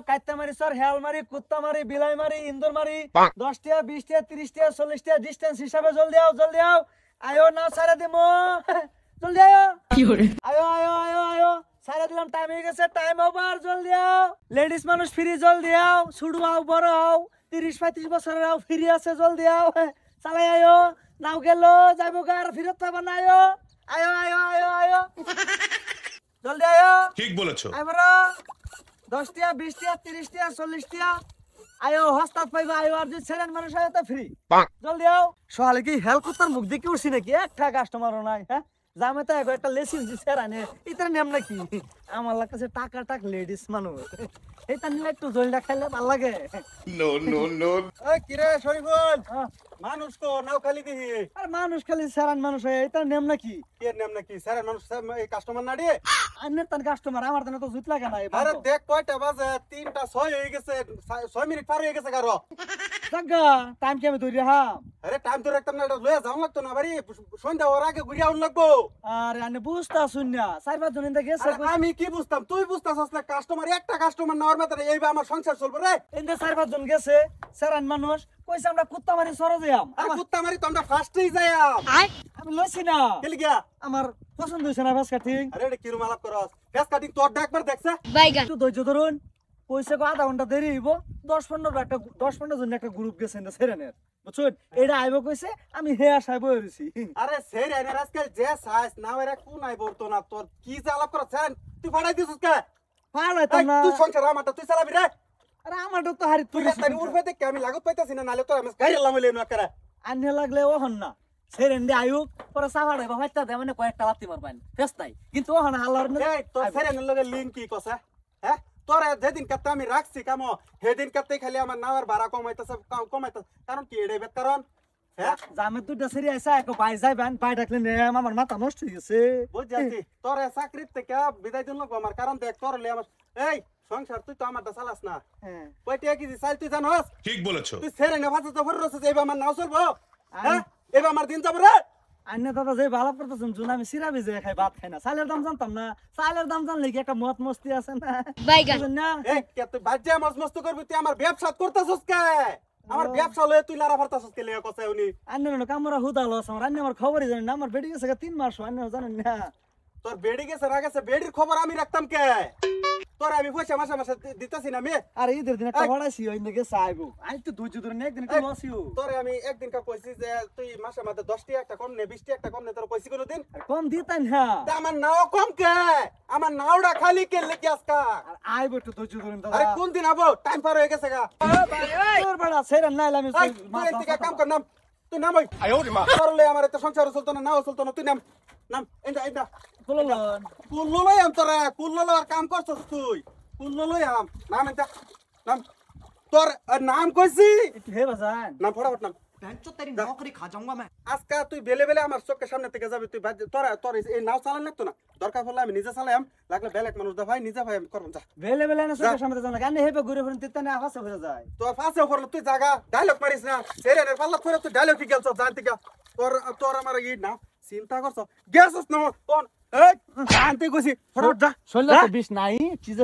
কাইতা মারি সর হেল মারি কুত্তা মারি বিলাই মারি ইন্দুর মারি 10 টাকা 20 টাকা 30 টাকা 40 টাকা ডিসটেন্স হিসাবে জলদি আও আয়ো না সারা দিমো জলদি আয়ো কি করে আয়ো আয়ো আয়ো আয়ো সারা দিলাম টাইম হয়ে গেছে টাইম ওভার জলদি আও লেডিস মানুষ ফ্রি জলদি আও ছুড়ু আও বড় আও 30 35 বছরের আও ফ্রি আছে জলদি আও চালাই আয়ো নাও গেল যাইবো গার ফিরত পাবা না আয়ো আয়ো আয়ো আয়ো আয়ো জলদি আয়ো ঠিক বলেছো আইবরা 10 টাকা 20 টাকা 30 টাকা 40 টাকা আয়ো হস্তাত পাইবা আয়ো আর যে ছেলেন মানুষ আয়ো তো ফ্রি জলদি আও সকালে কি হেল কুত্তার মুখ দেখে উঠছি নাকি একটা কাস্টমারও নাই হ্যাঁ জামে তো একটা লেসিন দিছে রানে ইতার নাম নাকি আমার লাগতেছে টাকা টাক লেডিস মানুষ এইটা নিলে একটু জলটা খাইলে ভালো লাগে নো নো নো ওই কি রে শরীফুল মানুষ তো নাও খালি দিহি আর মানুষ খালি সেরান মানুষ হয় এইটার নাম নাকি এর নাম নাকি স্যার মানুষ এই কাস্টমার না রে আন্নের তান কাস্টমার আমার তানে তো জুত লাগে না আরে দেখ কয়টা বাজে 3টা 6 হয়ে গেছে 6 মিনিট পার হয়ে গেছে কারো জাগা টাইম কি আমি ধরি হ্যাঁ আরে টাইম তো রাখতাম না এটা লয়ে যাও লাগতো না বাড়ি সন্ধ্যা ওর আগে ঘুরে আউন লাগবো আরে আনে বুঝতা শুননা 4-5 জন ইন্দা গেছে আরে আমি কি বুঝতাম তুই বুঝতাছস না কাস্টমার একটা কাস্টমার না ওর মাথায় এইবা আমার সংসার চলবে রে ইন্দা 4-5 জন গেছে সেরান মানুষ কইছে আমরা কুত্তা মারি সরে যাম আরে কুত্তা মারি তো আমরা ফার্স্টেই যাইয়াম আমি লইছি না কেলি গিয়া আমার পছন্দ হইছে না ফেস কাটিং আরে এটা কিরম আলাপ করস ফেস কাটিং তোর একবার দেখছে একটু ধৈর্য ধরুন কইছে কো আধা ঘন্টা দেরি হইব 10-15 জন একটা গ্রুপ গেছে না সেরানের বুঝছেন এটা আইবো কইছে আমি হে আশায় বই রইছি আরে সেই রে আজকাল যে সাইজ না এরা কোন আইবো তো না তোর কি যে আলাপ করছ তুই ফাড়াই দিছিস কে পালাইতাম না তুই সংসার আমারটা তুই চালাবি রে আরে আমার তো হারি তুই তাই উড়বে দেখে আমি লাগত পাইতাছি না নালে তোর আমি গাইলাম লইলে না করে আন্নে লাগলে ওহন না সেরেন দে আয়ুক পরে সাভাড়ে বা ফাইতা দে মানে কয়েকটা লাত্তি মারবান ফেস্তাই কিন্তু ওহন হালার না এই তোর সেরেনের লগে লিংক কি কসে হ্যাঁ তোর যেদিন কাতে আমি রাখছি কামো সেদিন কাতে খালি আমার নাওয়ার ভাড়া কমাইতাছে কারণ কি এড়ে বেত কারণ হ্যাঁ জামে দুইটা সেরি আইসা এক বাই যাইবেন বাই ডাকলে নে আমার মাথা নষ্ট হয়ে গেছে বুঝাছি তোর চাকরির থেকে বিদায় দিন লাগবো আমার কারণ দেখ তোর লে আমার এই সংসার তুই তো আমারটা চালাস না হ্যাঁ কয়টা কি চাল তুই জানোস ঠিক বলেছো তুই সেরেনে ভাষা তো ভরে রয়েছে এবার আমার নাও চলবো হ্যাঁ এবার আমার দিন যাবো রে আন্নে দাদা যে ভালো করতেছেন জুন আমি সিরা ভিজে খাই ভাত খাই না চালের দাম জানতাম না চালের দাম জানলে কি একটা মত মস্তি আছে না বুঝলেন না এই কে তুই বাজ্যা মস্ত মস্ত করবি তুই আমার ব্যবসা করতেছস কে আমার ব্যবসা লয়ে তুই লারা ভরতাছস কে লিয়া কসে উনি আন্নে কামরা হুদা লস আমার আন্নে আমার খবরই জানেন না আমার বেডি গেছে 3 মাস আন্নে জানেন না তোর বেডি গেছে না গেছে বেডির খবর আমি রাখতাম কে তোর আমি পয়সা মাসে মাসে দিতাছি না আমি আর ঈদের দিন একটা হড়াইছি ওই দিকে চাইবো আমি তো ধৈর্য ধরে একদিন একটু লসিও তোরে আমি একদিন কা কইছি যে তুই মাসে মাসে 10 টাকা একটা কম নে 20 টাকা একটা কম নে তোর কইছি কোন দিন আর কম দিতেন হ্যাঁ তা আমার নাও কম কে আমার নাওটা খালি কে লেগে আজকা আর আইবো একটু ধৈর্য ধরেন দাদা আরে কোন দিন আবো টাইম পার হয়ে গেছে গা তোর বড়া সেরা না আমি তুই এদিকে কাম কর নাম তুই নাম ওই আয়োরে মা করলে আমার এত সংসার চলতো না নাও চলতো না তুই নাম নাম এন্ডা বললাম কুল্ললই আম তোরা কুল্লল আর কাম করছস তুই কুল্ললই আম নাম এন্ডা নাম তোর নাম কইছি একটু হে বাজান নাম ফটাফট নাম बेंचो तेरी नौकरी खा जाऊंगा मैं আজকে তুই বেলে বেলে আমার চোখের সামনে থেকে যাবি তুই তোর এই নাও চালান লাগতো না দরকার পড়লে আমি নিজে চালাম লাগলে বেলেগ মানুষ দা ভাই নিজে ভাই আমি করব যা বেলে বেলে না সবার সামনে জানা কেন হেবে ঘুরে ফিরে তিতানে আকাশে ঘুরে যায় তোর পাশে করলে তুই জায়গা ডায়লগ মারিস না সেরেনের পাল্লা করে তুই ডায়লগ কি গেলছ জানতি কা তোর আমার ই না চিন্তা করছ গেছস না কোন এই জানতে কইছি ফটাফট যা শৈল তো বিষ নাই চিজ